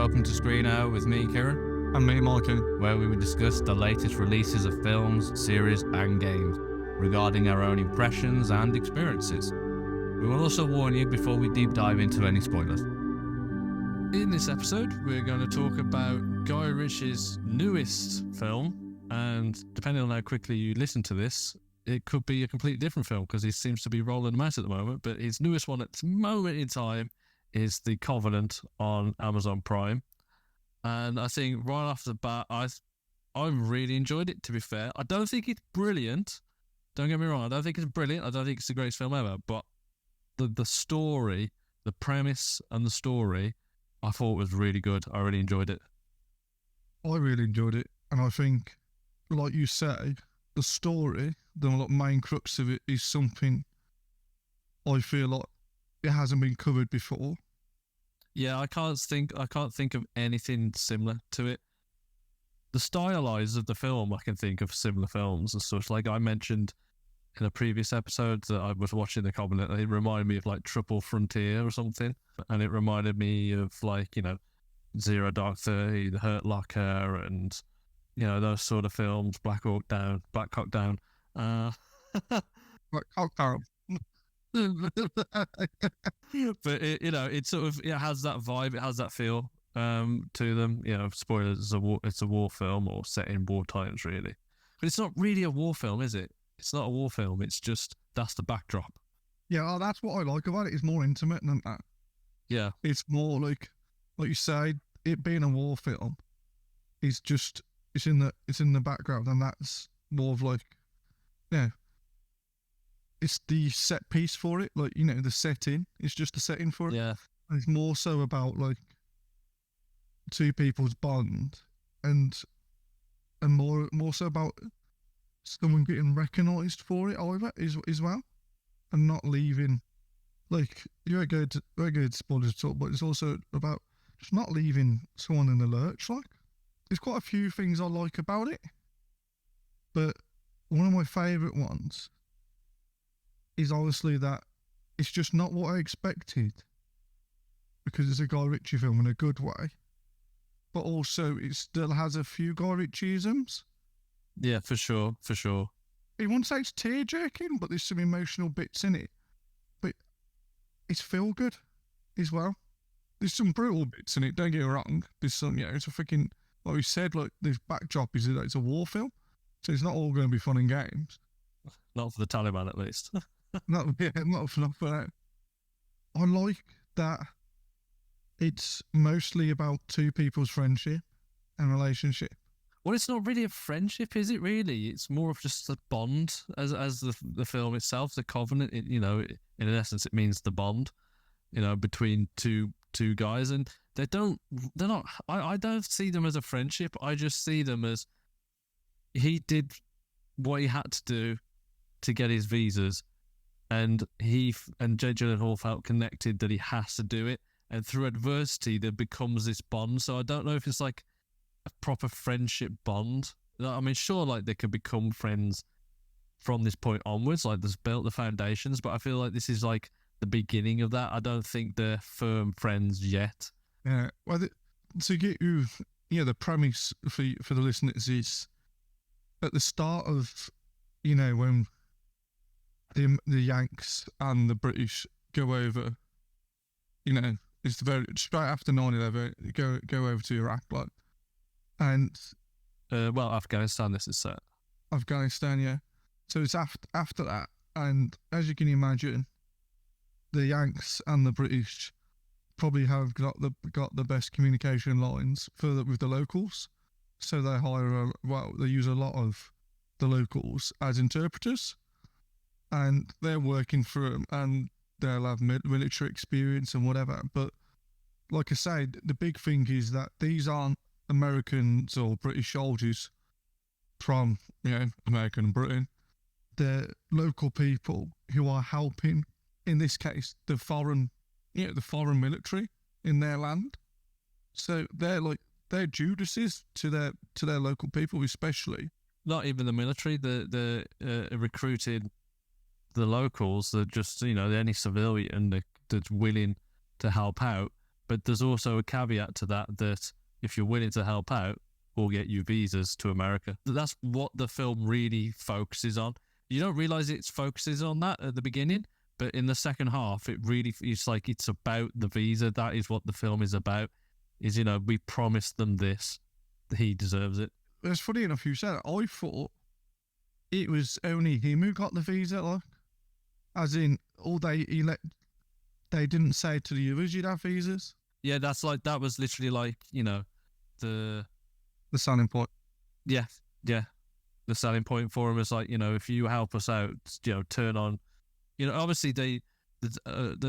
welcome to ScreenHour with me, Kieran. And me, Micheal. Where we will discuss the latest releases of films, series and games, regarding our own impressions and experiences. We will also warn you before we deep dive into any spoilers. In this episode, we're going to talk about Guy Ritchie's newest film, and depending on how quickly you listen to this, it could be a completely different film because he seems to be rolling them out at the moment, but his newest one at this moment in time is The Covenant on Amazon Prime. And I think right off the bat, I really enjoyed it, to be fair. I don't think it's brilliant. Don't get me wrong. I don't think it's brilliant. I don't think it's the greatest film ever, but the story, the premise and the story, I thought was really good. I really enjoyed it. I really enjoyed it. And I think, like you say, the story, the main crux of it is something I feel like it hasn't been covered before. Yeah, I can't think of anything similar to it. The stylized of the film, I can think of similar films and such. Like I mentioned in a previous episode that I was watching The Covenant, it reminded me of like Triple Frontier or something. And it reminded me of like, you know, Zero Dark 30, The Hurt Locker, and, you know, those sort of films, Black Hawk Down. Black Hawk Down. But it, you know, it sort of, it has that vibe, it has that feel to them. You know, spoilers, it's a war film or set in war times, really. But it's not really a war film, is it? It's not a war film. It's just, that's the backdrop. Yeah, that's what I like about it. It's more intimate than that. Yeah. It's more like you say, it being a war film is just, it's in the background, and that's more of like, yeah, it's the set piece for it. Like, you know, the setting, it's just the setting for it. Yeah. And it's more so about like two people's bond and more so about someone getting recognised for it either as well, and not leaving, like, you're good spoilers talk, but it's also about just not leaving someone in the lurch. Like, there's quite a few things I like about it, but one of my favourite ones is obviously that it's just not what I expected, because it's a Guy Ritchie film in a good way, but also it still has a few Guy Ritchie-isms. Yeah, for sure. I won't say it's tear-jerking, but there's some emotional bits in it. But it's feel good as well. There's some brutal bits in it, don't get me wrong. There's some, yeah, it's a freaking, like we said, like, this backdrop is that it's a war film, so it's not all going to be fun and games. Not for the Taliban, at least. not for that. I like that it's mostly about two people's friendship and relationship. Well, it's not really a friendship, is it? Really, it's more of just a bond, as the film itself, The Covenant. It, you know, in essence, it means the bond, you know, between two guys, and they're not. I don't see them as a friendship. I just see them as he did what he had to do to get his visas, and Jake Gyllenhaal felt connected that he has to do it, and through adversity there becomes this bond. So I don't know if it's like a proper friendship bond. I mean, sure, like they could become friends from this point onwards, like there's built the foundations, but I feel like this is like the beginning of that. I don't think they're firm friends yet. Yeah, well, to get you, the premise for the listeners is at the start of, you know, when the Yanks and the British go over, you know, it's straight after 9/11, go over to Iraq, like. And Afghanistan, this is set. Afghanistan, yeah. So it's after that, and as you can imagine, the Yanks and the British probably have got the best communication lines with the locals. So they they use a lot of the locals as interpreters, and they're working for them, and they'll have military experience and whatever. But like I said, the big thing is that these aren't Americans or British soldiers from, you know, America and Britain. They're local people who are helping, in this case, the foreign military in their land. So they're Judases to their local people, especially. Not even the military. The recruited the locals. They're just, you know, any civilian that's willing to help out. But there's also a caveat to that if you're willing to help out, we'll get you visas to America. That's what the film really focuses on. You don't realize it focuses on that at the beginning, but in the second half, it's about the visa. That is what the film is about. Is, we promised them this. He deserves it. It's funny enough you said it. I thought it was only him who got the visa, like, as in they didn't say to the others you'd have visas. Yeah, that was literally the selling point. Yeah. The selling point for him is if you help us out, turn on, obviously the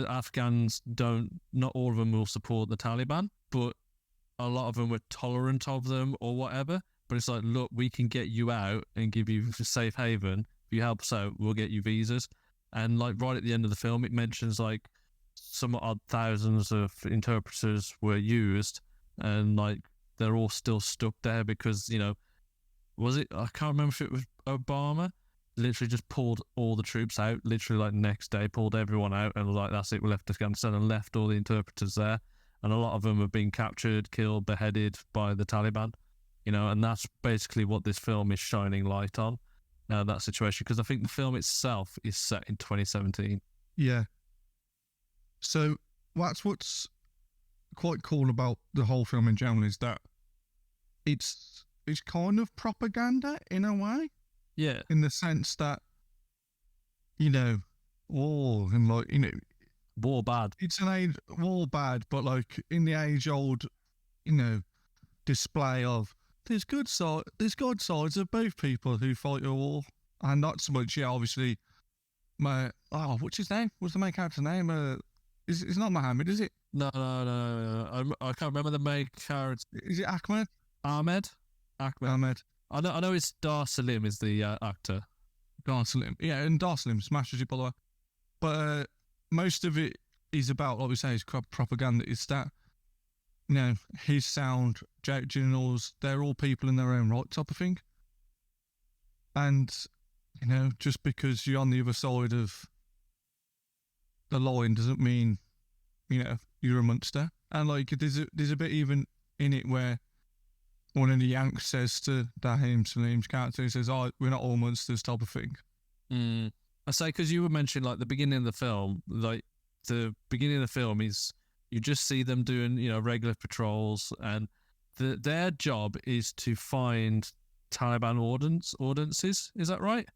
Afghans not all of them will support the Taliban, but a lot of them were tolerant of them or whatever. But it's like, look, we can get you out and give you a safe haven. If you help us out, we'll get you visas. And right at the end of the film, it mentions some odd thousands of interpreters were used, and they're all still stuck there because, was it? I can't remember if it was Obama. Literally just pulled all the troops out. Literally next day, pulled everyone out, and was that's it. We left Afghanistan and left all the interpreters there. And a lot of them have been captured, killed, beheaded by the Taliban. And that's basically what this film is shining light on. That situation, because I think the film itself is set in 2017. Yeah. So what's quite cool about the whole film in general is that it's kind of propaganda in a way. Yeah. In the sense that, war and war bad. It's war bad, but in the age old, display of there's good sides of both people who fight a war, and not so much. Yeah, obviously, what's his name? What's the main character's name? It's not Mohammed, is it? No. I can't remember the main character. Is it Ahmed? Ahmed. I know it's Dar Salim is the actor. Dar Salim. Yeah, and Dar Salim smashes it, by the way. But most of it is about, like we say, is propaganda. It's that, his sound, Jake Gyllenhaal's, they're all people in their own right type of thing. And, just because you're on the other side of the line doesn't mean, you're a monster. And there's a bit even in it where one of the Yanks says to Salim's character, he says, "Oh, we're not all monsters," type of thing. I say, because you were mentioning the beginning of the film, the beginning of the film is you just see them doing, regular patrols, and their job is to find Taliban ordinances. Is that right?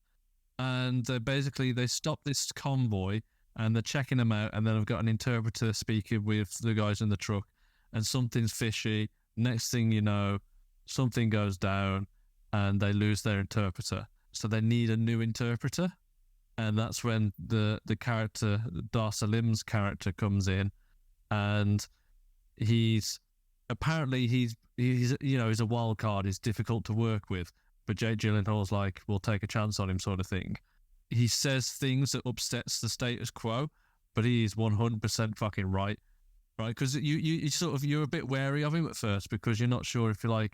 And they stop this convoy and they're checking them out, and then I've got an interpreter speaking with the guys in the truck, and something's fishy. Next thing you know, something goes down and they lose their interpreter. So they need a new interpreter. And that's when the character, Dar Salim's character, comes in, and he's a wild card. He's difficult to work with, but Jake Gyllenhaal's we'll take a chance on him, sort of thing. He says things that upsets the status quo, but he is 100% fucking right? Because you're a bit wary of him at first because you're not sure if you're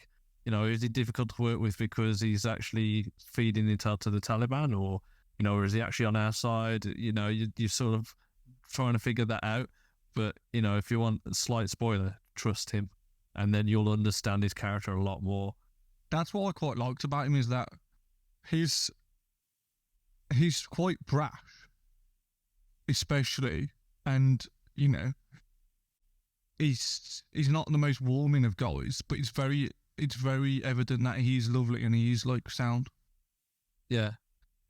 is he difficult to work with because he's actually feeding intel to the Taliban, or or is he actually on our side? You're sort of trying to figure that out. But, if you want a slight spoiler, trust him. And then you'll understand his character a lot more. That's what I quite liked about him, is that he's quite brash, especially. And, he's not the most warming of guys, but it's very evident that he's lovely and he's sound. Yeah.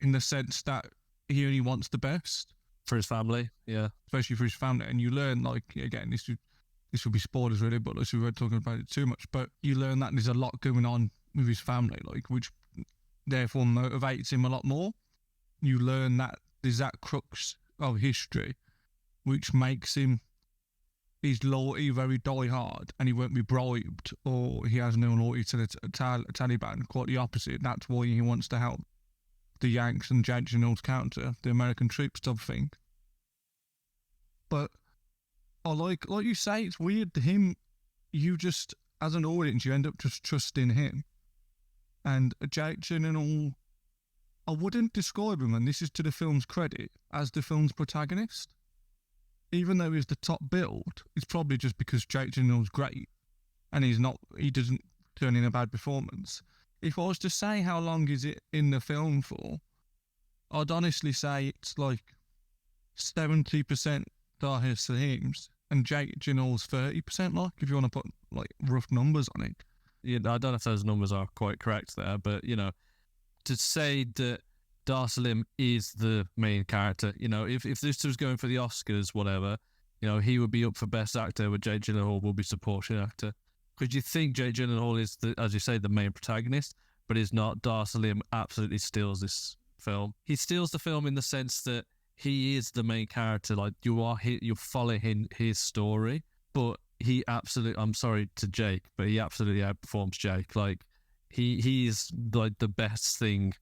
In the sense that he only wants the best for his family, yeah, especially for his family. And you learn, again, this would be spoilers really, but we weren't talking about it too much. But you learn that there's a lot going on with his family, which therefore motivates him a lot more. You learn that there's that crux of history, which makes him his loyalty very die hard, and he won't be bribed, or he has no loyalty to the Taliban. Quite the opposite. That's why he wants to help the Yanks and Jake Gyllenhaal's counter, the American troops type of thing. But I like you say, it's weird to him. You just, as an audience, you end up just trusting him. And Jake Gyllenhaal, I wouldn't describe him, and this is to the film's credit, as the film's protagonist. even though he's the top build, it's probably just because Jake Gyllenhaal's great and he doesn't turn in a bad performance. If I was to say how long is it in the film for, I'd honestly say it's like 70% Dar Salim's and Jake Gyllenhaal's 30%, like, if you want to put like rough numbers on it. Yeah, I don't know if those numbers are quite correct there, but, you know, to say that Dar Salim is the main character, you know, if this was going for the Oscars, whatever, you know, he would be up for Best Actor, but Jake Gyllenhaal will be Supporting Actor. Because you think Jake Gyllenhaal is, as you say, the main protagonist, but he's not. Dar Salim absolutely steals this film. He steals the film in the sense that he is the main character. Like, you're following his story, but he absolutely, I'm sorry to Jake, but he absolutely outperforms Jake. Like, he is like the best thing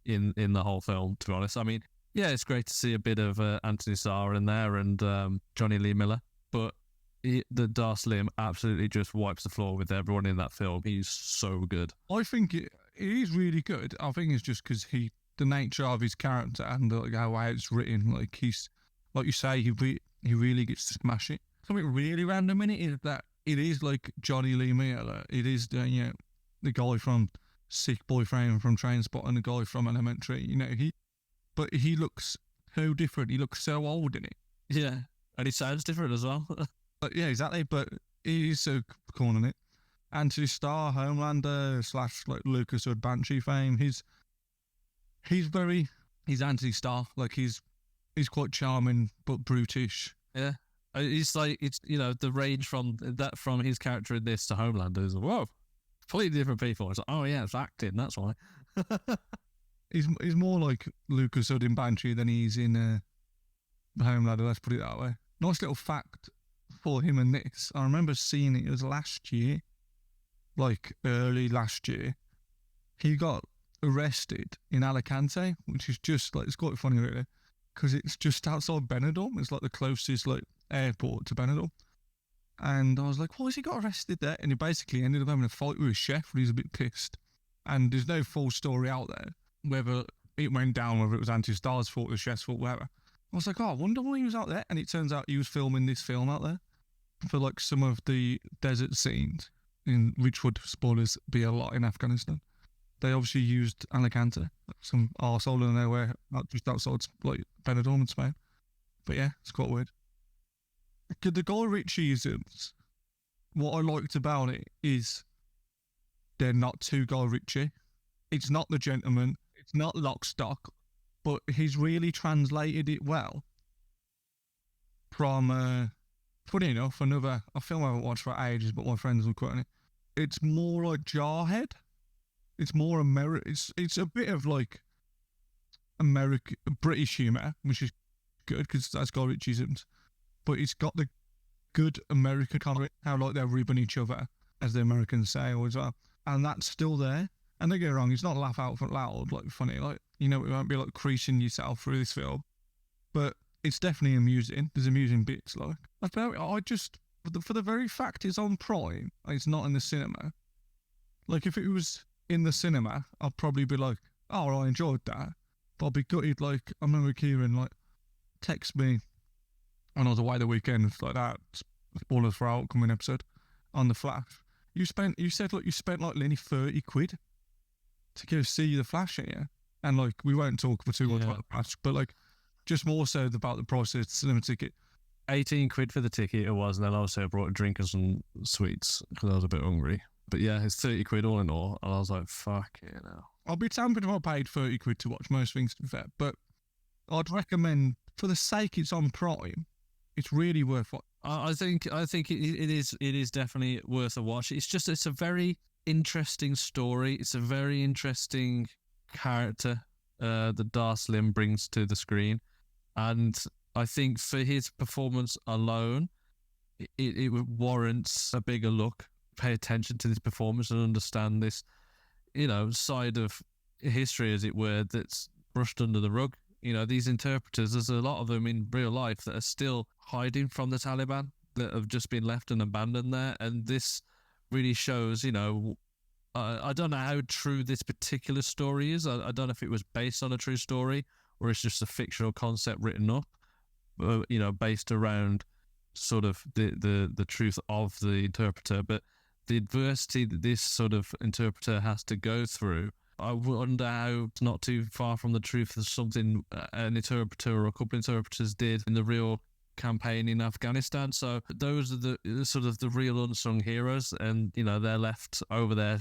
in the whole film, to be honest. I mean, yeah, it's great to see a bit of Anthony Starr in there and Johnny Lee Miller, but the Dar Salim absolutely just wipes the floor with everyone in that film. He's so good. I think it is really good. I think it's just because the nature of his character and like how it's written, like he's, like you say, he really gets to smash it. Something really random in it is that it is like Johnny Lee Miller. It is the guy from Sick Boyfriend, from Trainspotting, and the guy from Elementary. You know, but he looks so different. He looks so old in it. Yeah, and he sounds different as well. But yeah, exactly. But he is so cool in it. Anthony Starr, Homelander / like Lucas Hood Banshee fame. He's Anthony Starr. Like he's quite charming but brutish. Yeah. It's like, it's, you know, the range from his character in this to Homelander is, whoa, completely different people. It's like, oh yeah, it's acting, that's why. He's more like Lucas Hood in Banshee than he's in Homelander, let's put it that way. Nice little fact for him in this. I remember seeing it was last year, like early last year. He got arrested in Alicante, which is just like, it's quite funny really, because it's just outside Benidorm. It's like the closest like airport to Benidorm. And I was like, why has he got arrested there? And he basically ended up having a fight with his chef, and he's a bit pissed. And there's no full story out there, whether it went down, whether it was Anthony Starr's fault, the chef's fault, whatever. I was like, oh, I wonder why he was out there. And it turns out he was filming this film out there for like some of the desert scenes, which would, spoilers, be a lot in Afghanistan. They obviously used Alicante, some arsehole in nowhere, just outside like Benidorm in Spain. But yeah, it's quite weird. The Guy Ritchie-isms, what I liked about it is they're not too Guy Ritchie. It's not The Gentleman, it's not Lock, Stock, but he's really translated it well from, funny enough, a film I haven't watched for ages, but my friends were quoting it. It's more like Jarhead. It's more it's a bit of like British humour, which is good because that's Guy Ritchie's. But it's got the good American comedy, how like they're ribbing each other, as the Americans say, always are, and that's still there. And don't get me wrong, it's not laugh out loud, like funny, like, you know, it won't be like creasing yourself through this film, but it's definitely amusing. There's amusing bits, like I just for the very fact it's on Prime, it's not in the cinema. Like if it was in the cinema, I'd probably be like, oh, I enjoyed that, but I'd be gutted. Like I remember Kieran like text me when I was away the weekend, it's like that. Spoilers for our upcoming episode on The Flash. You spent like nearly 30 quid to go see The Flash here, and like we won't talk for too much about The Flash, but like just more so about the price of the cinema ticket. 18 quid for the ticket it was, and then also I brought a drink and some sweets because I was a bit hungry. But yeah, it's 30 quid all in all, and I was like, fuck it now. I'll be tempted if I paid 30 quid to watch most things, to be fair, but I'd recommend, for the sake it's on Prime, it's really worth it. I think it is definitely worth a watch. It's a very interesting story. It's a very interesting character that Dar Salim brings to the screen, and I think for his performance alone, it warrants a bigger look. Pay attention to this performance and understand this, you know, side of history, as it were, that's brushed under the rug. You know, these interpreters, there's a lot of them in real life that are still hiding from the Taliban, that have just been left and abandoned there. And this really shows, you know, I don't know how true this particular story is. I don't know if it was based on a true story or it's just a fictional concept written up. based around sort of the truth of the interpreter, but the adversity that this sort of interpreter has to go through. I wonder how it's not too far from the truth of something an interpreter or a couple of interpreters did in the real campaign in Afghanistan. So those are the sort of the real unsung heroes, and they're left over there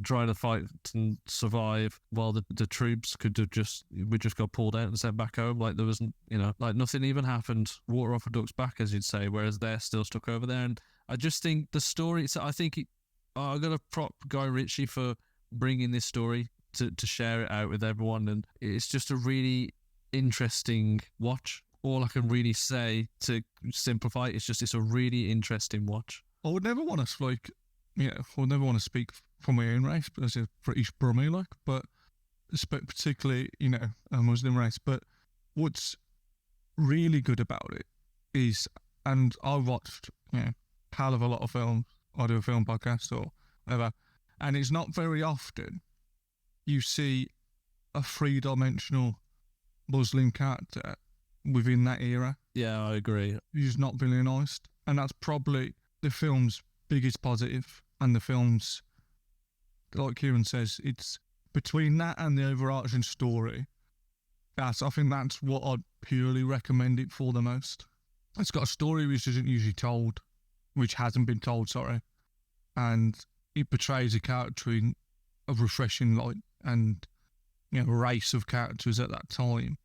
trying to fight and survive while the troops we just got pulled out and sent back home. Like there was, like nothing even happened. Water off a duck's back, as you'd say, whereas they're still stuck over there. And I just think the story, so I think I got to prop Guy Ritchie for bringing this story to share it out with everyone. And it's just a really interesting watch. All I can really say to simplify it is just it's a really interesting watch. I would never want to I would never want to speak for my own race, but as a British Brummie, but particularly, a Muslim race. But what's really good about it is, and I watched, hell of a lot of films. I do a film podcast or whatever, and it's not very often you see a three-dimensional Muslim character within that era. Yeah, I agree. He's not villainized, and that's probably the film's biggest positive. And the film's, like Kieran says, it's between that and the overarching story. I think that's what I'd purely recommend it for the most. It's got a story which isn't usually told, which hasn't been told, sorry. And it portrays a character in a refreshing light and, a race of characters at that time,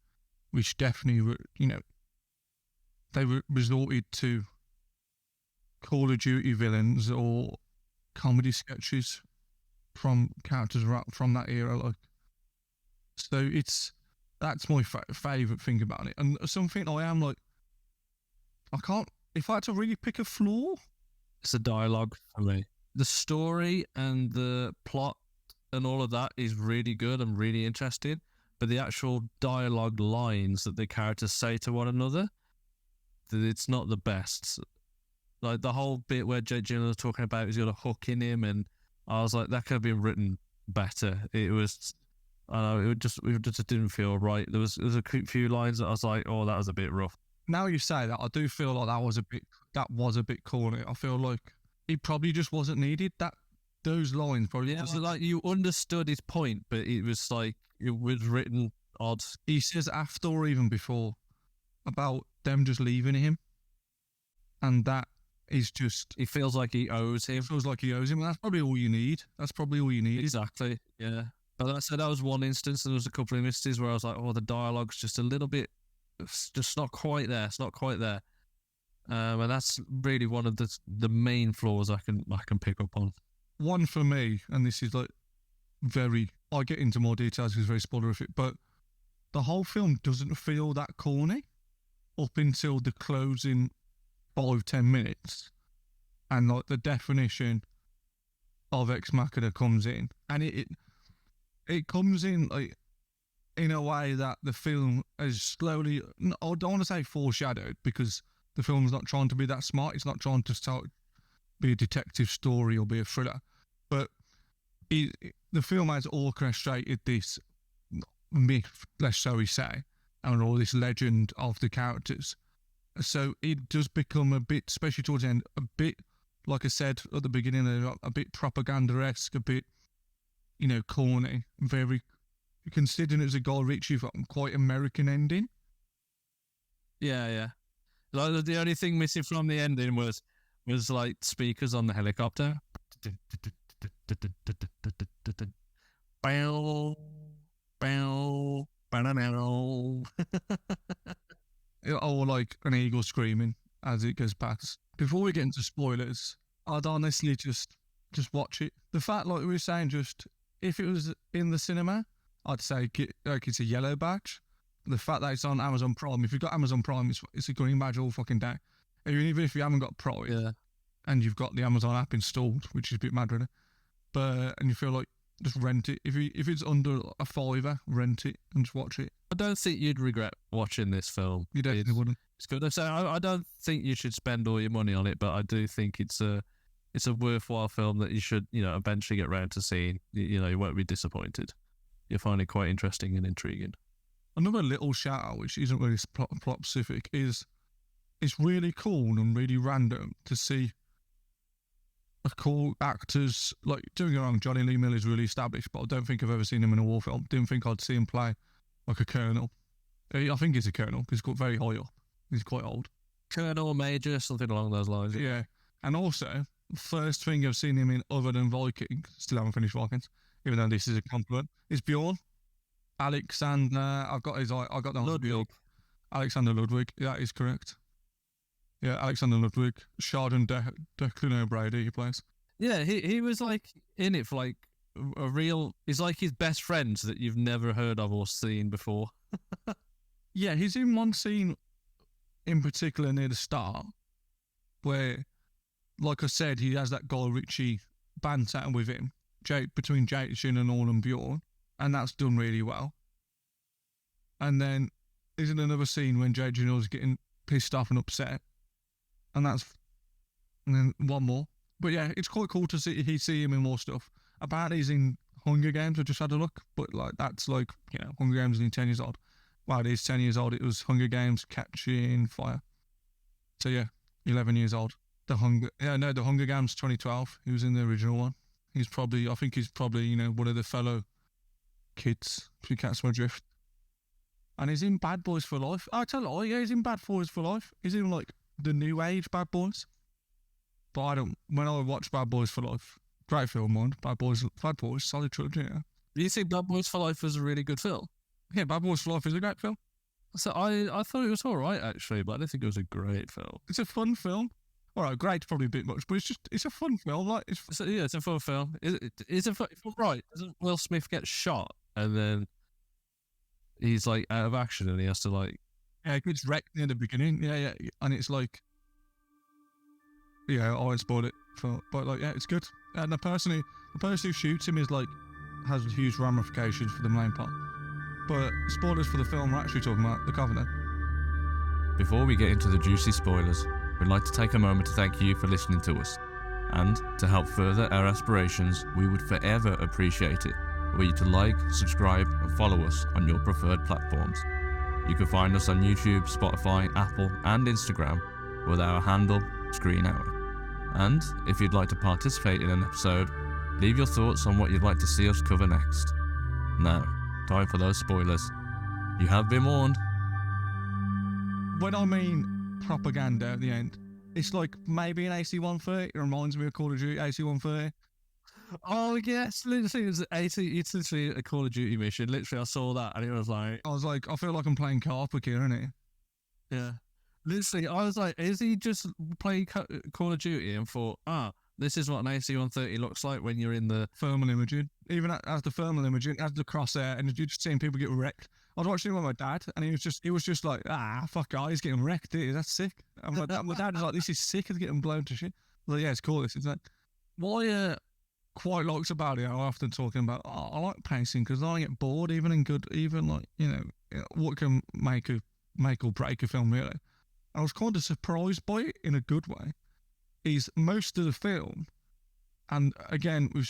which definitely, they resorted to Call of Duty villains or comedy sketches from characters from that era. So that's my favourite thing about it. And something I am if I had to really pick a flaw, it's the dialogue for me. The story and the plot and all of that is really good and really interesting, but the actual dialogue lines that the characters say to one another, it's not the best. Like the whole bit where Jake Gyllenhaal was talking about he's got a hook in him, and I was like, that could have been written better. It was, I don't know, it just didn't feel right. There was a few lines that I was like, oh, that was a bit rough. Now you say that, I do feel like that was a bit corny. I feel like it probably just wasn't needed. Those lines probably. Yeah, so like you understood his point, but it was like it was written odd. He says after or even before about them just leaving him, and that is just. He feels like he owes him. And that's probably all you need. Exactly. Yeah. But like I said, that was one instance, and there was a couple of instances where I was like, oh, the dialogue's just a little bit. It's just not quite there. It's not quite there. And that's really one of the main flaws I can pick up on. One for me, and this is like I'll get into more details because it's very spoilerific, but the whole film doesn't feel that corny up until the closing 5-10 minutes, and like the definition of Ex Machina comes in, and it comes in like in a way that the film is slowly, I don't want to say foreshadowed, because the film's not trying to be that smart. It's not trying to be a detective story or be a thriller, but the film has orchestrated this myth, let's shall we say, and all this legend of the characters. So it does become a bit, especially towards the end, a bit, like I said at the beginning, a bit propaganda-esque, a bit, corny, very, considering it was a Guy Ritchie film, quite American ending. Yeah. Like the only thing missing from the ending was like speakers on the helicopter. Bow, bow, bow. Or like an eagle screaming as it goes past. Before we get into spoilers, I'd honestly just watch it. The fact, like we were saying, just if it was in the cinema, I'd say like it's a yellow badge. The fact that it's on Amazon Prime, if you've got Amazon Prime, it's a green badge all fucking day. Even if you haven't got Prime, yeah, and you've got the Amazon app installed, which is a bit mad, really. But and you feel like just rent it. If it's under a $5, rent it and just watch it. I don't think you'd regret watching this film. You definitely wouldn't. It's good. So I don't think you should spend all your money on it, but I do think it's a worthwhile film that you should eventually get round to seeing. You won't be disappointed. You'll find it quite interesting and intriguing. Another little shout out, which isn't really plot specific, is it's really cool and really random to see a cool actors, like, don't get me wrong, Johnny Lee Miller is really established, but I don't think I've ever seen him in a war film. Didn't think I'd see him play like a colonel. I think he's a colonel because he's got very high up. He's quite old. Colonel, Major, something along those lines. Yeah. And also, first thing I've seen him in other than Vikings, still haven't finished Vikings, even though this is a compliment, is Bjorn. Alexander, I got the Ludwig. Alexander Ludwig, that is correct. Yeah, Alexander Ludwig, Shardon Declan O'Brady he plays. Yeah, he was like in it for like a real. He's like his best friends that you've never heard of or seen before. Yeah, he's in one scene in particular near the start where, like I said, he has that Guy Ritchie banter with him, between Jake Gyllenhaal and Bjorn, and that's done really well. And then isn't another scene when Jake Gyllenhaal's getting pissed off and upset, and then one more. But yeah, it's quite cool to see him in more stuff. Apparently he's in Hunger Games. I just had a look, but like that's like, you know, Hunger Games is 10 years old. Wow, it is 10 years old. It was Hunger Games Catching Fire. So yeah, 11 years old. The Hunger Games 2012. He was in the original one. I think he's probably, you know, one of the fellow kids, if you catch my drift. And he's in Bad Boys for Life. I tell you, yeah, he's in Bad Boys for Life. He's in like the new age Bad Boys. But when I watch Bad Boys for Life, great film, man. Bad Boys, solid trilogy, yeah. You think Bad Boys for Life was a really good film? Yeah, Bad Boys for Life is a great film. So I thought it was all right actually, but I didn't think it was a great film. It's a fun film. All right, great's probably a bit much, but it's a fun film. Like it's a fun film. It's a fun, right. Doesn't Will Smith get shot and then he's like out of action and he has to like it gets wrecked in the beginning. Yeah, and it's like, yeah, I won't spoil it. But like, yeah, it's good. And the person who shoots him is like has huge ramifications for the main part. But spoilers for the film, we're actually talking about The Covenant. Before we get into the juicy spoilers, we'd like to take a moment to thank you for listening to us. And to help further our aspirations, we would forever appreciate it were you to like, subscribe and follow us on your preferred platforms. You can find us on YouTube, Spotify, Apple and Instagram with our handle ScreenHour. And if you'd like to participate in an episode, leave your thoughts on what you'd like to see us cover next. Now, time for those spoilers. You have been warned. When I mean propaganda at the end, it's like maybe an AC-130. It reminds me of Call of Duty AC-130. Oh yes, literally, it's literally a Call of Duty mission. Literally, I saw that and it was like, I feel like I'm playing co-op with Kieran, innit? Yeah. Literally, I was like, is he just playing Call of Duty and thought, this is what an AC-130 looks like when you're in the thermal imaging. Even as the thermal imaging, as the crosshair, and you're just seeing people get wrecked. I was watching it with my dad, and he was just like, fuck, he's getting wrecked, dude. That's sick. I'm like, my dad was like, this is sick, he's getting blown to shit. I was like, yeah, it's cool, this is like. What I quite likes about it, I'm often talking about, I like pacing, because I get bored, even like, you know, what can make or break a film, really. I was kind of surprised by it in a good way. Is most of the film, and again, we're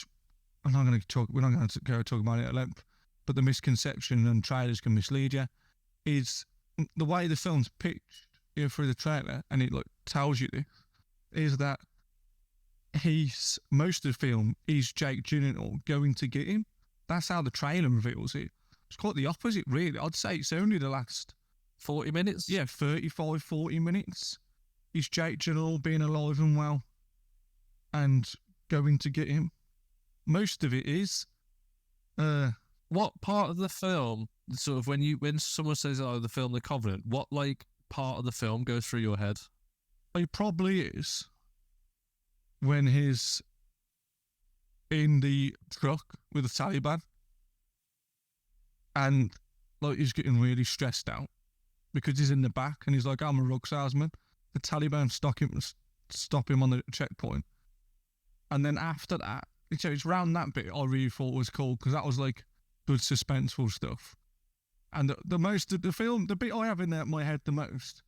not going to go talk about it at length, but the misconception and trailers can mislead you, is the way the film's pitched, you know, through the trailer, and it like tells you this, is that most of the film is Jake Gyllenhaal going to get him. That's how the trailer reveals it. It's quite the opposite, really. I'd say it's only the last 40 minutes. Yeah, 35, 40 minutes. Is Jake Gyllenhaal being alive and well and going to get him? Most of it is. What part of the film, sort of when someone says, the film The Covenant, what like part of the film goes through your head? It probably is when he's in the truck with the Taliban and like he's getting really stressed out because he's in the back and he's like, I'm a rug salesman. The Taliban stop him on the checkpoint. And then after that, it's around that bit I really thought was cool because that was like good suspenseful stuff. And the bit I have in my head the most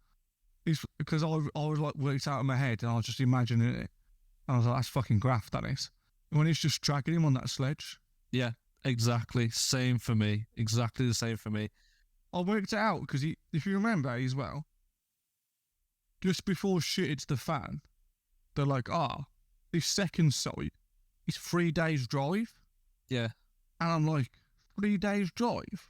is because I was like worked out in my head and I was just imagining it. And I was like, that's fucking graft, that is. When he's just dragging him on that sledge. Yeah, exactly. Same for me. Exactly the same for me. I worked it out because if you remember as well, just before shit hits the fan, they're like, this second site is 3 days drive. Yeah. And I'm like, 3 days drive?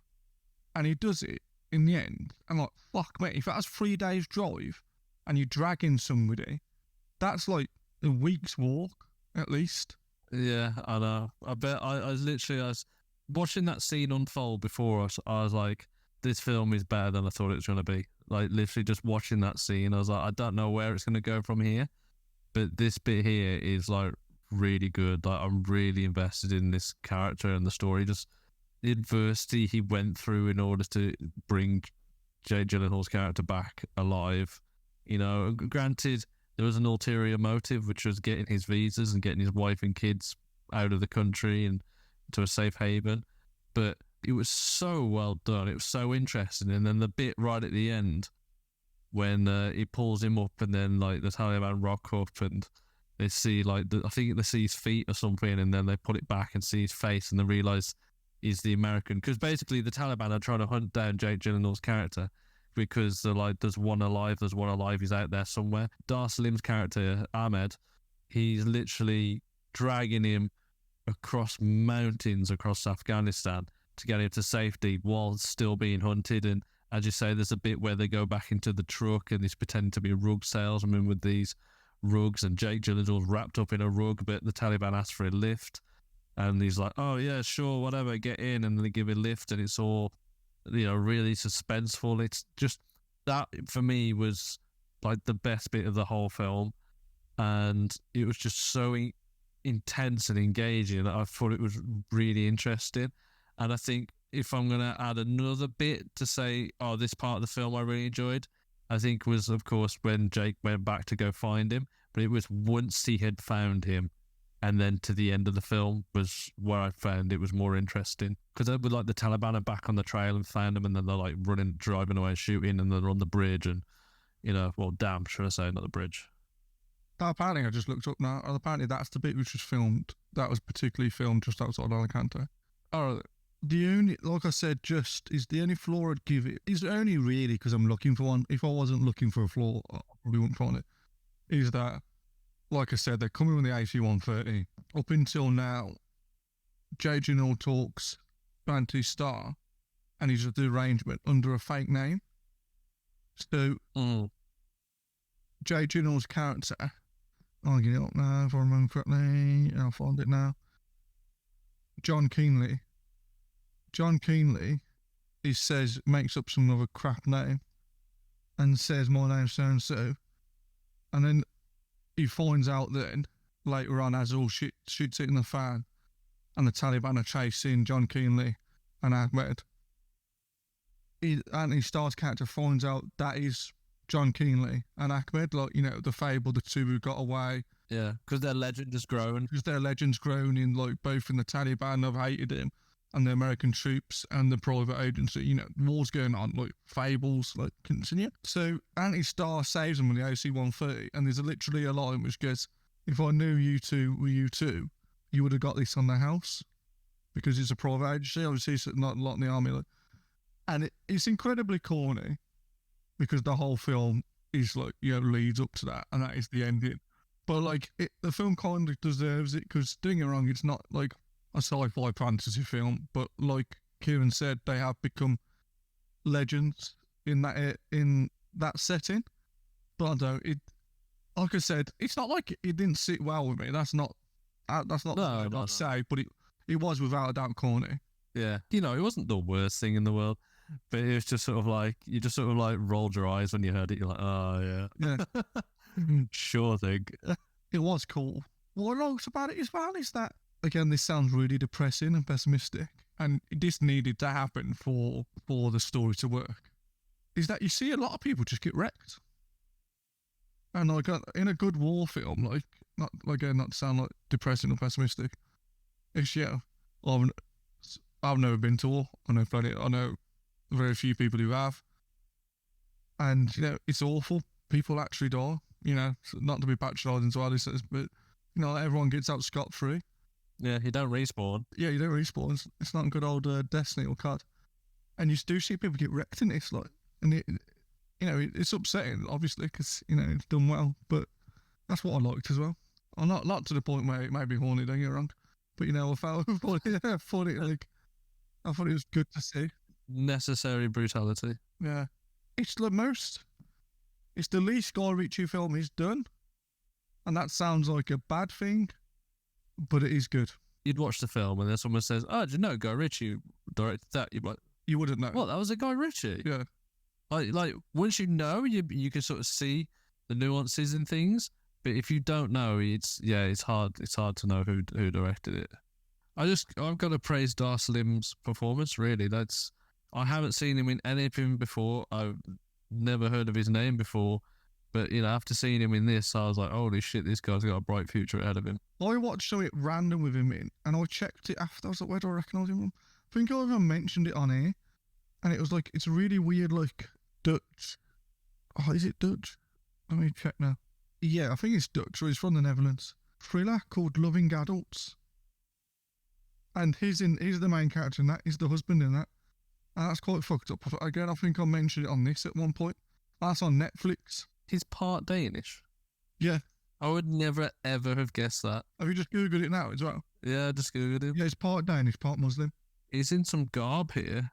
And he does it in the end. I'm like, fuck, mate, if that's 3 days drive and you're dragging somebody, that's like a week's walk, at least. Yeah, I know. I bet I was watching that scene unfold before us. I was like, this film is better than I thought it was going to be. Like, literally just watching that scene, I was like, I don't know where it's going to go from here. But this bit here is like really good. Like, I'm really invested in this character and the story. Just the adversity he went through in order to bring Jake Gyllenhaal's character back alive. You know, granted, there was an ulterior motive, which was getting his visas and getting his wife and kids out of the country and to a safe haven. But it was so well done. It was so interesting. And then the bit right at the end when he pulls him up and then like the Taliban rock up and they see like, I think they see his feet or something, and then they put it back and see his face and they realise he's the American. Because basically the Taliban are trying to hunt down Jake Gyllenhaal's character because they're like, there's one alive, he's out there somewhere. SALIM's character, Ahmed, he's literally dragging him across mountains across Afghanistan to get him to safety while still being hunted. And as you say, there's a bit where they go back into the truck and he's pretending to be a rug salesman with these rugs, and Jake Gyllenhaal's wrapped up in a rug, but the Taliban ask for a lift and he's like, oh yeah, sure, whatever, get in, and they give a lift, and it's all, you know, really suspenseful. It's just, that for me was like the best bit of the whole film, and it was just so intense and engaging. I thought it was really interesting. And I think if I'm going to add another bit to say, this part of the film I really enjoyed, I think was, of course, when Jake went back to go find him. But it was once he had found him, and then to the end of the film was where I found it was more interesting. Because it was like the Taliban are back on the trail and found him, and then they're like driving away, shooting, and they're on the bridge. And, you know, well, damn, should I say, not the bridge. Apparently, I just looked up now. Apparently, that's the bit which was filmed. That was particularly filmed just outside Alicante. Oh, the only, like I said, just is the only flaw I'd give it is only really because I'm looking for one. If I wasn't looking for a flaw, I probably wouldn't find it. Is that, like I said, they're coming with the AC-130. Up until now, Jake Gyllenhaal talks Bantu Star, and he's the arrangement under a fake name. So, Jake Gyllenhaal's character, I'll get it up now if I remember correctly. I'll find it now. John Keenly, he says, makes up some other crap name and says, my name's so-and-so. And then he finds out then, later on, as all shit's hitting the fan, and the Taliban are chasing John Keenly and Ahmed. Anthony Starr's character finds out that is John Keenly and Ahmed, like, you know, the fable, the two who got away. Yeah, because their legend is growing. Because their legend's grown in, like, both in the Taliban have hated him, and the American troops and the private agency, you know, war's going on, like, fables, like, continue. So Anthony Starr saves him with the AC-130, and there's literally a line which goes, if I knew you two were you two, you would have got this on the house, because it's a private agency, obviously it's not a lot in the army, like, and it's incredibly corny, because the whole film is, like, you know, leads up to that, and that is the ending. But, like, the film kind of deserves it, because, don't get me wrong, it's not, like, a sci-fi fantasy film, but like Kieran said, they have become legends in that setting. But I don't. Like I said, it's not like it didn't sit well with me. That's not what I'd say. But it was without a doubt corny. Yeah, you know, it wasn't the worst thing in the world, but it was just sort of like you just sort of like rolled your eyes when you heard it. You're like, oh yeah, sure thing. It was cool. What I liked about it as well is that, again, this sounds really depressing and pessimistic, and this needed to happen for the story to work, is that you see a lot of people just get wrecked. And like in a good war film, like, not to sound like depressing or pessimistic, it's, yeah, I've never been to war. I know very few people who have. And, you know, it's awful. People actually die, you know, not to be patronising to others, but, you know, everyone gets out scot-free. Yeah, you don't respawn. Yeah, you don't respawn. It's not a good old Destiny or COD. And you do see people get wrecked in this, like, and it's upsetting, obviously, because it's done well. But that's what I liked as well. I'm not to the point where it made me horny. Don't get me wrong, but I thought I thought it was good to see. Necessary brutality. Yeah, it's the least Guy Ritchie film he's done, and that sounds like a bad thing, but it is good. You'd watch the film and then someone says, "Oh, did you know Guy Ritchie directed that?" You'd be like, you wouldn't know. "What? That was a Guy Ritchie." Yeah. Like once you know, you can sort of see the nuances in things. But if you don't know, it's hard. It's hard to know who directed it. I've got to praise SALIM's performance. Really, I haven't seen him in anything before. I've never heard of his name before, but after seeing him in this, I was like, holy shit, this guy's got a bright future ahead of him. I watched something random with him in, and I checked it after. I was like, where do I recognise him from? I think I even mentioned it on here, and it was like, it's really weird, like Dutch. Oh, is it Dutch? Let me check now. Yeah, I think it's Dutch, or he's from the Netherlands. Thriller called Loving Adults. And he's the main character in that. He's the husband in that. And that's quite fucked up. Again, I think I mentioned it on this at one point. That's on Netflix. He's part Danish. Yeah. I would never, ever have guessed that. Have you just Googled it now as well? Yeah, I just Googled him. Yeah, he's part Danish, part Muslim. He's in some garb here,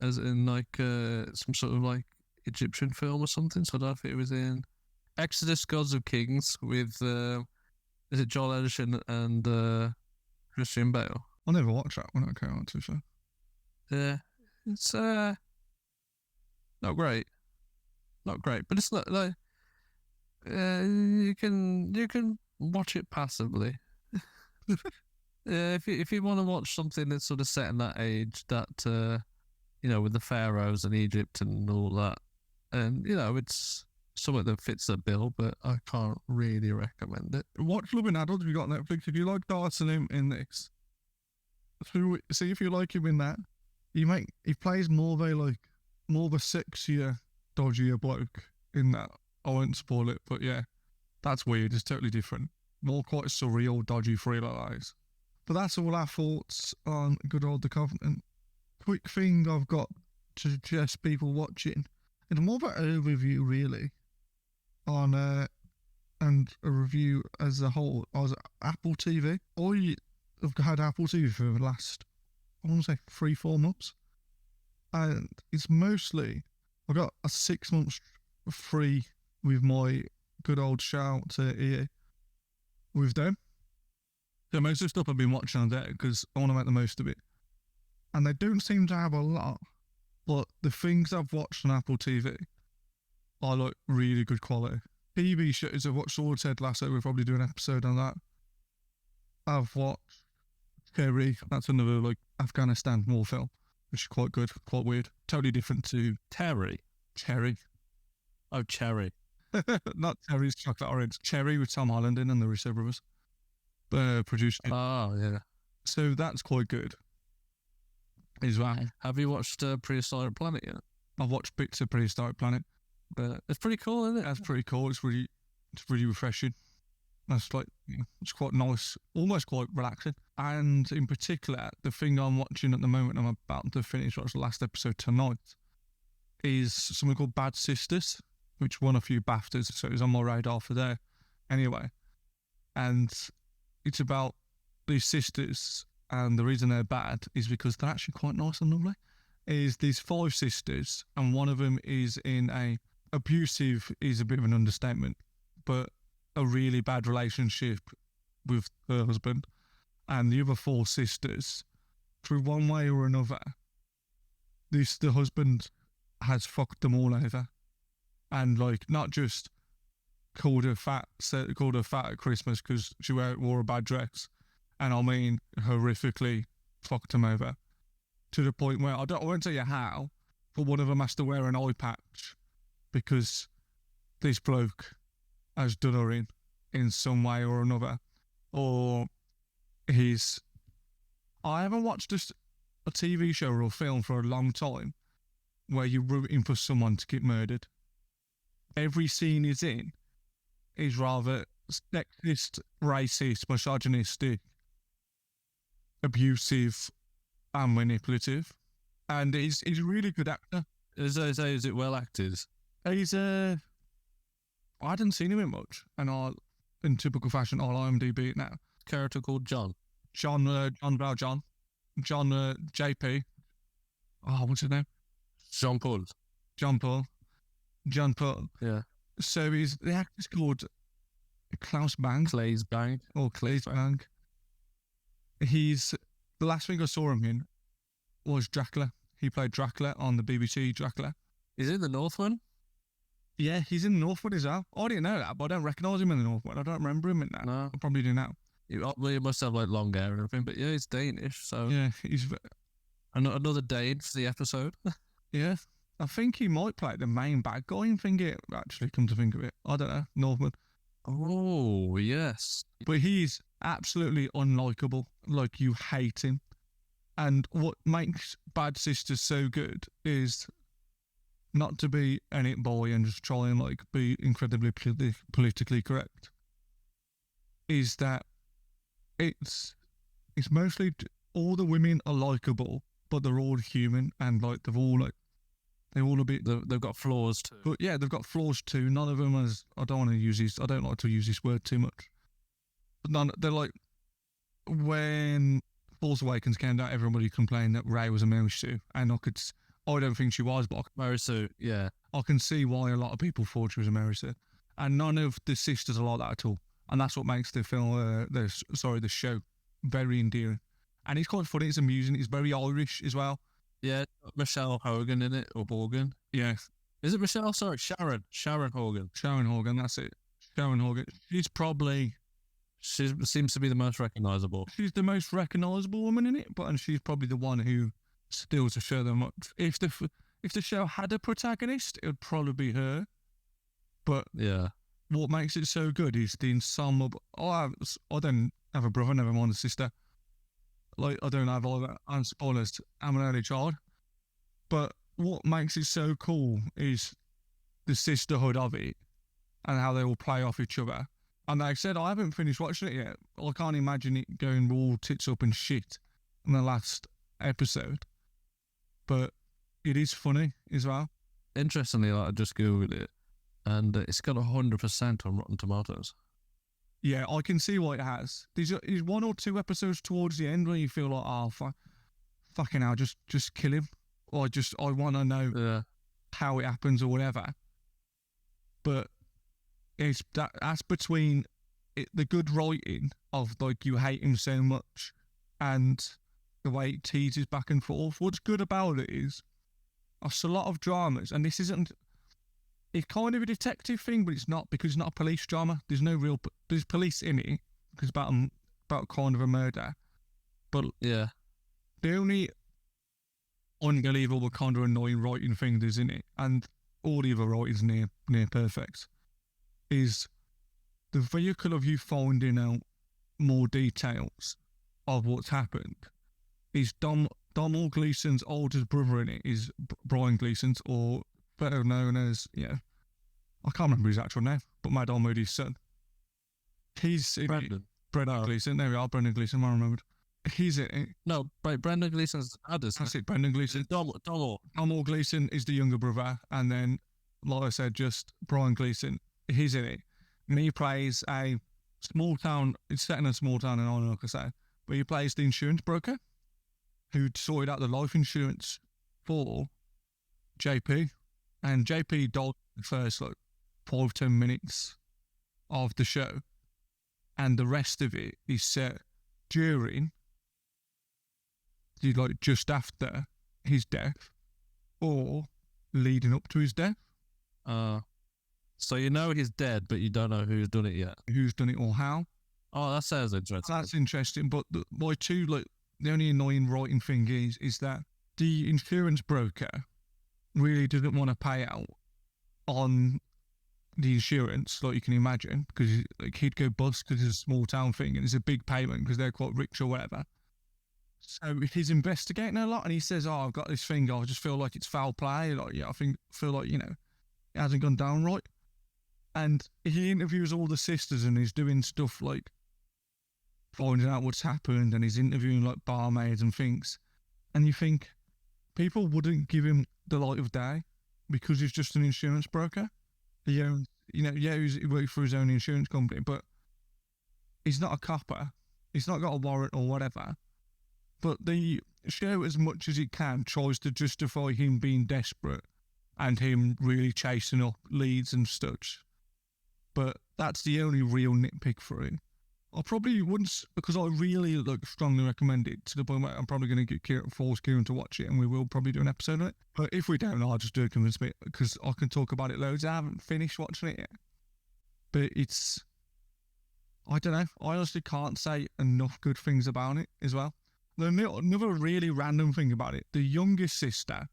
as in like some sort of like Egyptian film or something. So I don't know if it was in Exodus Gods of Kings with, is it Joel Edgerton and Christian Bale? I never watched that one. Okay, on too fair. Yeah, it's not great, but it's not like you can watch it passively. If you want to watch something that's sort of set in that age, that with the pharaohs and Egypt and all that, and it's something that fits the bill, but I can't really recommend it. Watch Loving Adults if you got Netflix. If you like SALIM in this, see if you like him in that. He plays more of a sexier, dodgier bloke in that. I won't spoil it, but yeah, that's weird. It's totally different. More quite surreal, dodgy thriller eyes. But that's all our thoughts on good old The Covenant. Quick thing I've got to suggest people watching. It's more of an overview, really, on and a review as a whole. I was Apple TV. I've had Apple TV for the last, I want to say 3-4 months. And it's mostly, I got a 6 months free with my good old shout to EA with them. So most of the stuff I've been watching on there because I want to make the most of it. And they don't seem to have a lot, but the things I've watched on Apple TV are like really good quality. TV shows, I've watched Sword Ted Lasso, we'll probably do an episode on that. I've watched Cherry, that's another like Afghanistan war film, which is quite good, quite weird. Totally different to Terry. Cherry. Oh, Cherry. Not Terry's chocolate orange. Cherry with Tom Holland in and the Russo brothers. Produced it. Oh, yeah. So that's quite good as well. Have you watched Prehistoric Planet yet? I've watched bits of Prehistoric Planet. But it's pretty cool, isn't it? That's pretty cool. It's really refreshing. That's like, it's quite nice, almost quite relaxing. And in particular, the thing I'm watching at the moment, I'm about to finish watch the last episode tonight, is something called Bad Sisters, which won a few BAFTAs, so it was on my radar for there. Anyway, and it's about these sisters, and the reason they're bad is because they're actually quite nice and lovely. Is these 5 sisters, and one of them is in abusive is a bit of an understatement, but a really bad relationship with her husband, and the other 4 sisters, through one way or another, the husband has fucked them all over, and like not just called her fat at Christmas because she wore a bad dress, and I mean horrifically fucked them over to the point where I won't tell you how, but one of them has to wear an eye patch because this bloke has done her in some way or another, or I haven't watched a TV show or a film for a long time where you're rooting for someone to get murdered. Every scene he's in is rather sexist, racist, misogynistic, abusive, and manipulative. and he's a really good actor. Is it well acted? He's I hadn't seen him in much, and in typical fashion, I'll IMDb it now. Character called John. John JP. Oh, what's his name? Jean Paul. John Paul. Yeah. So the actor's called Klaus Bang. Clay's Bang. Or Clay's Bang. The last thing I saw him in was Dracula. He played Dracula on the BBC Dracula. Is he the Northman? Yeah, he's in the Northwood as well. I didn't know that, but I don't recognise him in the Northwood. I don't remember him in that. No. I probably do now. He must have like long hair and everything, but yeah, he's Danish, so Yeah, he's... another Dane for the episode. Yeah, I think he might play the main bad guy in Finger, actually, come to think of it. I don't know, Northwood. Oh, yes. But he's absolutely unlikable. Like, you hate him. And what makes Bad Sisters so good is not to be an it boy and just try and like be incredibly politically correct. Is that it's mostly all the women are likable, but they're all human and like they're all a bit. They've got flaws too. But yeah, they've got flaws too. None of them is. I don't like to use this word too much. But they're like when Force Awakens came out, everybody complained that Rey was a Mary Sue, and I don't think she was, but Mary Sue, yeah. I can see why a lot of people thought she was a Mary Sue, and none of the sisters are like that at all, and that's what makes the film, the show, very endearing, and it's quite funny. It's amusing. It's very Irish as well. Yeah, Michelle Hogan in it, or Horgan. Yeah, is it Michelle? Sorry, Sharon Horgan. Sharon Horgan. That's it. Sharon Horgan. She seems to be the most recognisable. She's the most recognisable woman in it, and she's probably the one who steals the show the most. If the show had a protagonist, it would probably be her. But yeah, what makes it so good is the ensemble. I don't have a brother, never mind a sister. Like, I don't have all that. I'm spoilers. I'm an early child. But what makes it so cool is the sisterhood of it and how they all play off each other. And like I said, I haven't finished watching it yet. I can't imagine it going all tits up and shit in the last episode. But it is funny as well. Interestingly, I just Googled it, and it's got 100% on Rotten Tomatoes. Yeah, I can see why it has. There's one or two episodes towards the end where you feel like, oh, fucking hell, just kill him. Or I want to know how it happens or whatever. But that's between the good writing of like you hate him so much and the way it teases back and forth. What's good about it is it's a lot of dramas, and this isn't. It's kind of a detective thing, but it's not, because it's not a police drama. There's police in it because it's about kind of a murder, but yeah, the only unbelievable kind of annoying writing thing there's in it, and all the other writing's near perfect, is the vehicle of you finding out more details of what's happened. Is Domhnall Gleeson's oldest brother in it is Brian Gleeson's, or better known as, I can't remember his actual name, but Mad Moody's son. He's Brendan. Brendan Gleeson. There we are, Brendan Gleeson. I remembered. He's in it. No, Brendan Gleeson's dad. That's it, Brendan Gleeson. Domhnall Gleeson is the younger brother, and then, like I said, just Brian Gleeson. He's in it, and he plays a small town. It's set in a small town in Ireland, like I say, but he plays the insurance broker who sorted out the life insurance for JP, and JP died the first 5-10 minutes of the show, and the rest of it is set during, just after his death or leading up to his death. So you know he's dead, but you don't know who's done it yet. Who's done it or how? Oh, that sounds interesting. That's interesting, but the only annoying writing thing is that the insurance broker really doesn't want to pay out on the insurance, like you can imagine, because he'd go bust because it's a small town thing and it's a big payment because they're quite rich or whatever. So he's investigating a lot, and he says, "Oh, I've got this thing. I just feel like it's foul play. Feel like it hasn't gone down right." And he interviews all the sisters, and he's doing stuff like finding out what's happened, and he's interviewing like barmaids and things. And you think, people wouldn't give him the light of day because he's just an insurance broker. He owns, he works for his own insurance company, but he's not a copper. He's not got a warrant or whatever. But the show, as much as it can, tries to justify him being desperate and him really chasing up leads and such. But that's the only real nitpick for it. I probably wouldn't, because I really strongly recommend it to the point where I'm probably going to get force Kieran to watch it, and we will probably do an episode of it. But if we don't, I'll just do a convince bit because I can talk about it loads. I haven't finished watching it yet. But I don't know. I honestly can't say enough good things about it as well. Another really random thing about it, the youngest sister,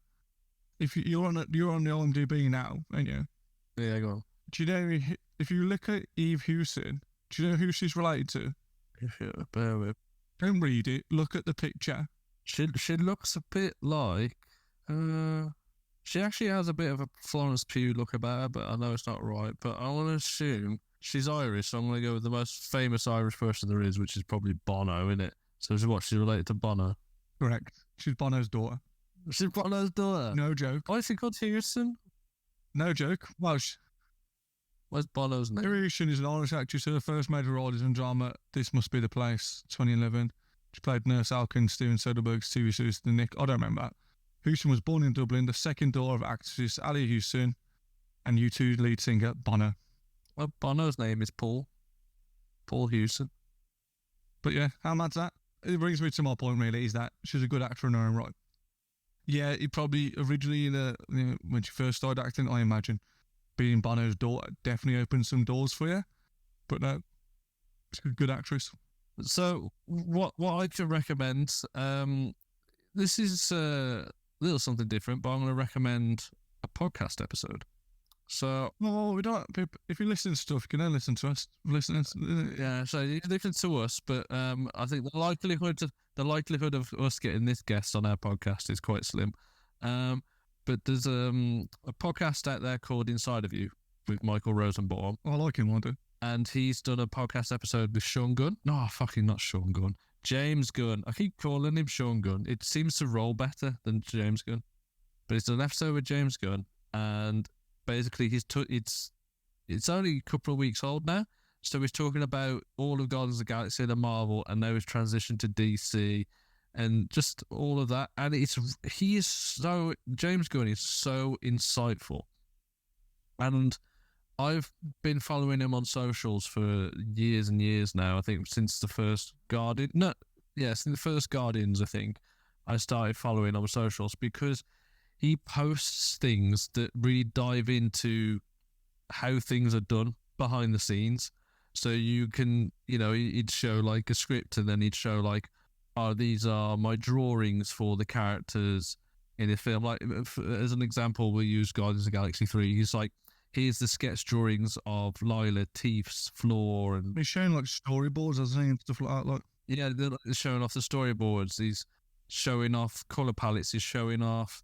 if you're on the IMDb now, aren't you? Yeah, go on. Do you know, if you look at Eve Hewson, do you know who she's related to? Bear with. Don't read it. Look at the picture. She looks a bit like. She actually has a bit of a Florence Pugh look about her, but I know it's not right. But I want to assume she's Irish, so I'm going to go with the most famous Irish person there is, which is probably Bono, isn't it? So she's related to Bono. Correct. She's Bono's daughter. She's Bono's daughter. No joke. Why is he called Hewson? No joke. Well, What's Bono's name? Hewson is an Irish actress. Her first major role is in drama This Must Be the Place, 2011. She played Nurse Alkin in Steven Soderbergh's TV series The Nick. I don't remember that. Hewson was born in Dublin, the second daughter of actress Ali Hewson and U2 lead singer Bono. Well, Bono's name is Paul. Paul Hewson. But yeah, how mad's that? It brings me to my point, really, is that she's a good actor in her own right. Yeah, it probably originally, when she first started acting, I imagine, being Bono's daughter definitely opened some doors for you. But no, she's a good actress. So, what I can recommend, this is a little something different, but I'm going to recommend a podcast episode. So, well, we don't. If you listen to stuff, you can then listen to us. Yeah, so you can listen to us, but I think the likelihood of us getting this guest on our podcast is quite slim. But there's a podcast out there called Inside of You with Micheal Rosenbaum. I like him, I do. And he's done a podcast episode with Sean Gunn. No, fucking not Sean Gunn. James Gunn. I keep calling him Sean Gunn. It seems to roll better than James Gunn. But he's done an episode with James Gunn, and basically it's only a couple of weeks old now. So he's talking about all of Guardians of the Galaxy and Marvel, and now he's transitioned to DC and just all of that. And James Gunn is so insightful. And I've been following him on socials for years and years now. I think since the first Guardians, I think I started following on socials because he posts things that really dive into how things are done behind the scenes. So you can, he'd show like a script, and then he'd show like, oh, these are my drawings for the characters in a film. Like, as an example, we use Guardians of the Galaxy 3. He's like, here's the sketch drawings of Lila, Teef's floor. And he's showing like storyboards, isn't he, and stuff like that. Like, yeah, they're showing off the storyboards. He's showing off colour palettes. He's showing off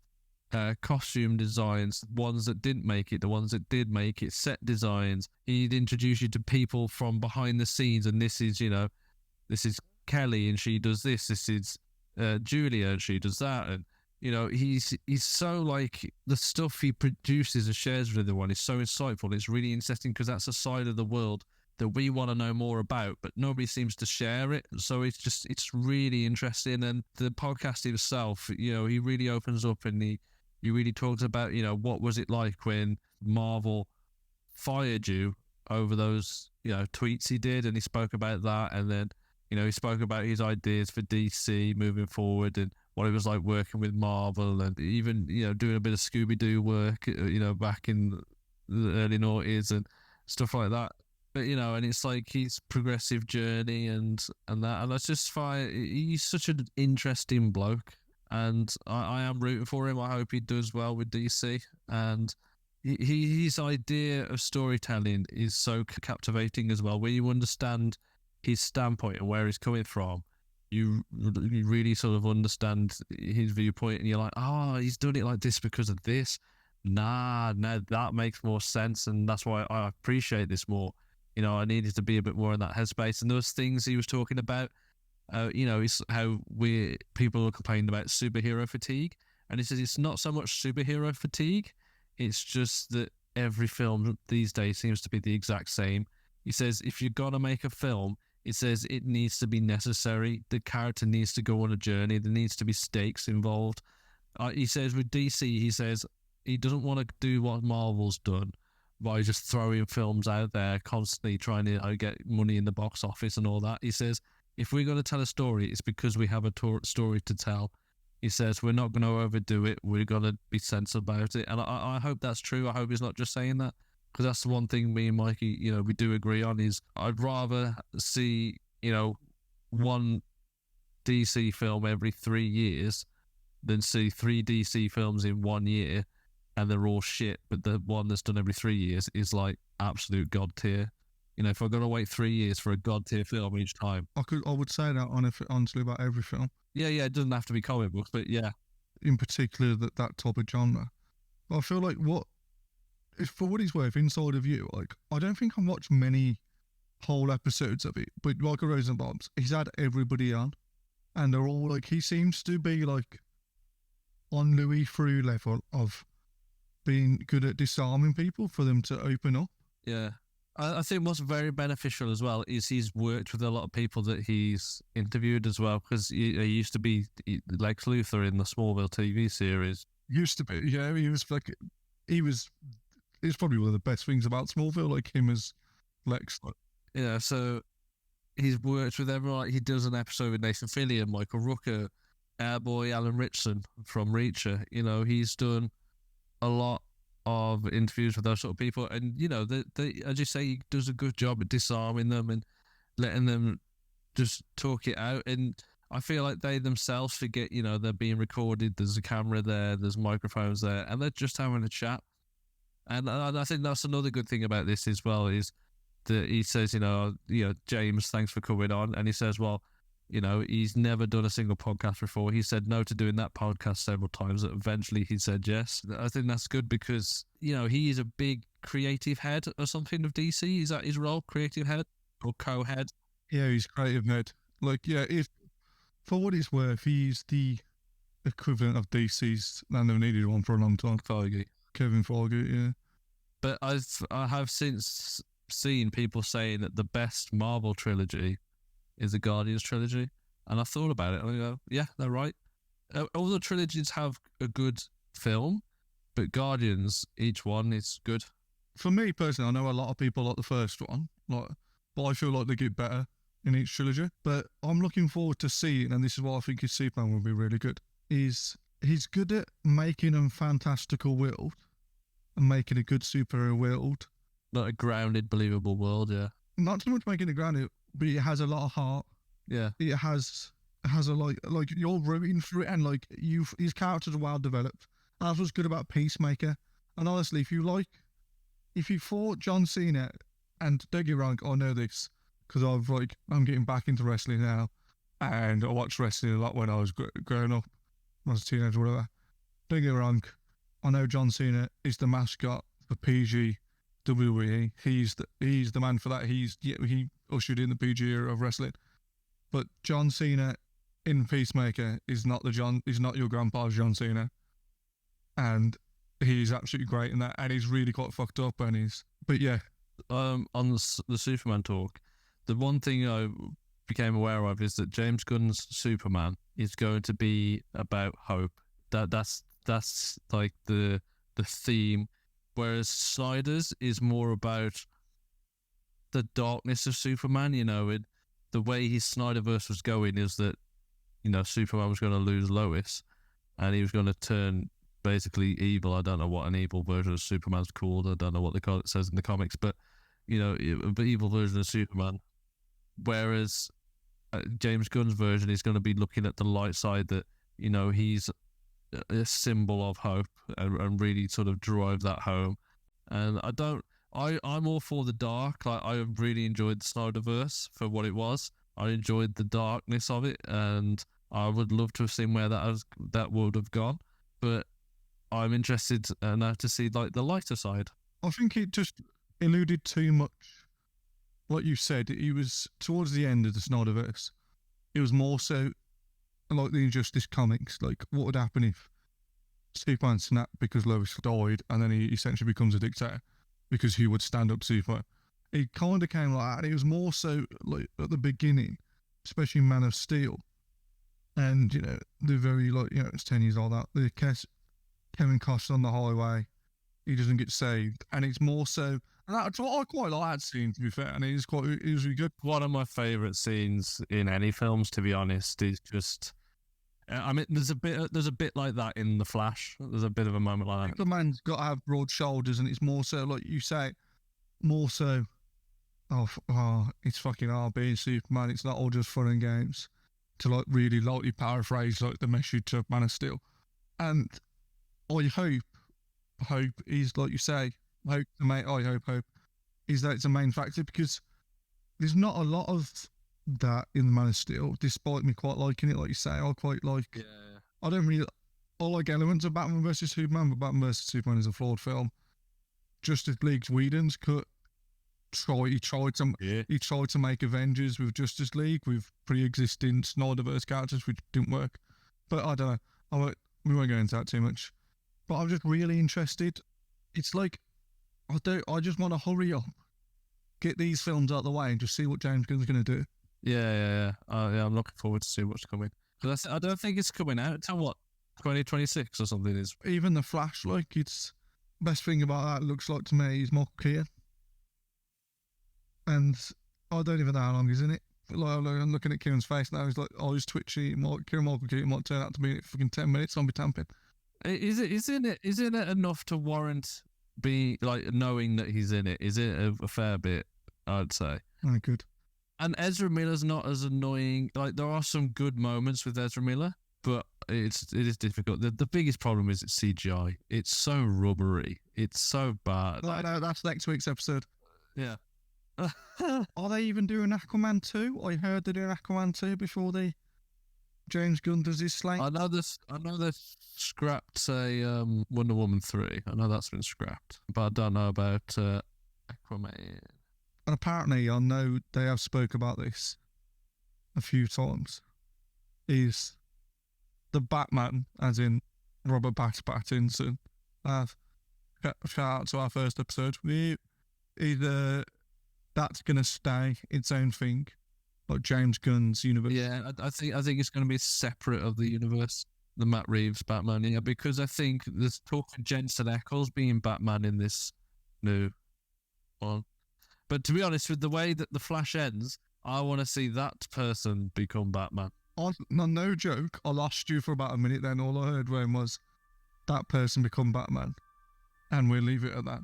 costume designs, ones that didn't make it, the ones that did make it, set designs. He'd introduce you to people from behind the scenes, and this is Kelly, and she does this. This is Julia, and she does that. And he's so like, the stuff he produces and shares with everyone is so insightful. It's really interesting because that's a side of the world that we want to know more about, but nobody seems to share it. So it's really interesting. And the podcast himself, he really opens up, and he really talks about, what was it like when Marvel fired you over those, tweets he did, and he spoke about that. And then, he spoke about his ideas for DC moving forward and what it was like working with Marvel, and even, doing a bit of Scooby-Doo work, back in the early noughties and stuff like that. But, and it's like his progressive journey and that. And that's just fine. He's such an interesting bloke. And I am rooting for him. I hope he does well with DC. And his idea of storytelling is so captivating as well. When you understand his standpoint and where he's coming from, you really sort of understand his viewpoint. And you're like, oh, he's done it like this because of this. Nah, that makes more sense. And that's why I appreciate this more. I needed to be a bit more in that headspace. And those things he was talking about, it's how people are complaining about superhero fatigue. And he says it's not so much superhero fatigue, it's just that every film these days seems to be the exact same. He says if you're going to make a film, it says it needs to be necessary. The character needs to go on a journey. There needs to be stakes involved. He says with DC, he says he doesn't want to do what Marvel's done by just throwing films out there constantly trying to get money in the box office and all that. He says if we're going to tell a story, it's because we have a story to tell. He says we're not going to overdo it. We're going to be sensible about it. And I hope that's true. I hope he's not just saying that, because that's the one thing me and Mikey, we do agree on is I'd rather see, one DC film every 3 years than see 3 DC films in 1 year and they're all shit, but the one that's done every 3 years is like absolute god tier. If I've got to wait 3 years for a god tier film each time. I would say that honestly about every film. Yeah, it doesn't have to be comic books, but yeah. In particular, that type of genre. But I feel like for what it's worth, inside of you, like, I don't think I've watched many whole episodes of it, but like a Rosenbaum's, he's had everybody on, and they're all like, he seems to be like on Louis Theroux level of being good at disarming people for them to open up. Yeah. I think what's very beneficial as well is he's worked with a lot of people that he's interviewed as well, because he used to be Lex Luthor in the Smallville TV series. Used to be, yeah. It's probably one of the best things about Smallville, like him as Lex. Yeah, so he's worked with everyone. Like he does an episode with Nathan Fillion, Michael Rooker, our boy Alan Ritchson from Reacher. He's done a lot of interviews with those sort of people, and they as you say, he does a good job at disarming them and letting them just talk it out. And I feel like they themselves forget, they're being recorded, there's a camera there, there's microphones there, and they're just having a chat. And I think that's another good thing about this as well, is that he says, James, thanks for coming on. And he says, well, he's never done a single podcast before. He said no to doing that podcast several times. Eventually he said yes. I think that's good because, he is a big creative head or something of DC. Is that his role, creative head or co-head? Yeah, he's creative head. Like, yeah, for what it's worth, he's the equivalent of DC's, and they've needed one for a long time. Kevin Feige, yeah. But I have since seen people saying that the best Marvel trilogy is the Guardians trilogy, and I thought about it and I go, yeah, they're right. All the trilogies have a good film, but Guardians, each one is good. For me personally, I know a lot of people like the first one, but I feel like they get better in each trilogy. But I'm looking forward to seeing, and this is why I think his Superman will be really good, is he's good at making a fantastical world and making a good superhero world. Like a grounded, believable world, yeah. Not so much making it grounded, but it has a lot of heart. Yeah. It has a like you're rooting through it, and like his characters are well developed. That's what's good about Peacemaker. And honestly, if you thought John Cena, and don't get me wrong, I know this because I'm getting back into wrestling now, and I watched wrestling a lot when I was growing up, when I was a teenager, whatever. Don't get me wrong, I know John Cena is the mascot for PG WWE. He's the man for that. He ushered in the PG era of wrestling. But John Cena in Peacemaker is not your grandpa's John Cena, and he's absolutely great in that. And he's really quite fucked up. But yeah. On the Superman talk, the one thing I became aware of is that James Gunn's Superman is going to be about hope. That's like the theme. Whereas Snyder's is more about the darkness of Superman, the way his Snyderverse was going is that, Superman was going to lose Lois and he was going to turn basically evil. I don't know what an evil version of Superman's called. I don't know what it says in the comics, but, an evil version of Superman. Whereas James Gunn's version is going to be looking at the light side that, he's a symbol of hope and really sort of drive that home. And I'm all for the dark. Like, I really enjoyed the Snyderverse for what it was. I enjoyed the darkness of it, and I would love to have seen where that would have gone. But I'm interested now to see like the lighter side. I think it just alluded too much. Like you said, it was towards the end of the Snyderverse. It was more so like the Injustice comics. Like, what would happen if Superman snapped because Lois died, and then he essentially becomes a dictator because he would stand up to Superman. It kind of came like that. It was more so like at the beginning, especially Man of Steel, and the very it's 10 years old. That the Kevin Costner on the highway, he doesn't get saved, and it's more so. And that's what I quite like that scene, to be fair, and it was really good. One of my favourite scenes in any films, to be honest, is just. I mean, there's a bit like that in The Flash. There's a bit of a moment like that. Superman's got to have broad shoulders, and it's more so like you say, more so. Oh, it's fucking hard being Superman. It's not all just fun and games. To like really lightly paraphrase like the message of Man of Steel, and I hope is like you say. Hope is that it's a main factor, because there's not a lot of that in the Man of Steel, despite me quite liking it. Like you say, I quite like. Yeah. I like elements of Batman versus Superman, but Batman versus Superman is a flawed film. Justice League's Whedon's cut. He tried to make Avengers with Justice League with pre-existing Snyderverse characters, which didn't work. But I don't know. We won't go into that too much. But I'm just really interested. It's like I just want to hurry up, get these films out of the way, and just see what James Gunn's going to do. Yeah. I'm looking forward to see what's coming. Because I don't think it's coming out until what, 2026 or something is. Even The Flash, like, it's best thing about that looks like to me is Micheal Keane. And I don't even know how long he's in it. Like, I'm looking at Kieran's face now. He's like, he's twitchy. Micheal Keane might turn out to be in it for fucking 10 minutes. I'll be tamping. Isn't it enough to warrant knowing that he's in it? Is it a fair bit? I'd say. Oh, good. And Ezra Miller's not as annoying. Like, there are some good moments with Ezra Miller, but it is difficult. The biggest problem is it's CGI. It's so rubbery. It's so bad. No, that's next week's episode. Yeah. Are they even doing Aquaman 2? I heard they're doing Aquaman 2 before James Gunn does his slate. I know they scrapped Wonder Woman 3. I know that's been scrapped, but I don't know about Aquaman. And apparently, I know they have spoke about this a few times. Is the Batman, as in Robert Pattinson? Shout out to our first episode. That's gonna stay its own thing, like James Gunn's universe. Yeah, I think it's going to be separate of the universe, the Matt Reeves Batman. Yeah, because I think there's talk of Jensen Ackles being Batman in this new one. But to be honest, with the way that The Flash ends, I want to see that person become Batman. No joke, I lost you for about a minute then. All I heard was that person become Batman. And we'll leave it at that.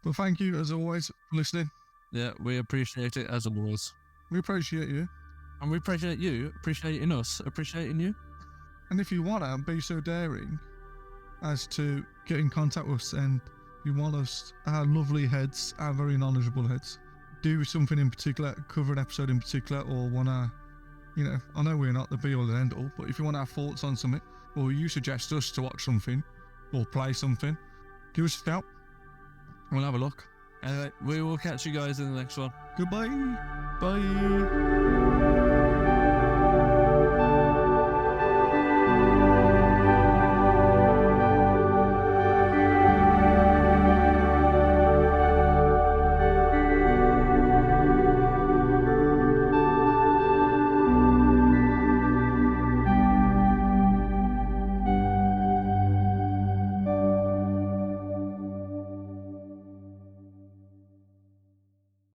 But thank you, as always, for listening. Yeah, we appreciate it, as always. We appreciate you. And we appreciate you appreciating us, appreciating you. And if you want to be so daring as to get in contact with us, and you want us, our lovely heads, our very knowledgeable heads, do something in particular, cover an episode in particular, or want to, I know we're not the be all and end all, but if you want our thoughts on something, or you suggest us to watch something, or play something, give us a shout. We'll have a look. Anyway, we will catch you guys in the next one. Goodbye. Bye.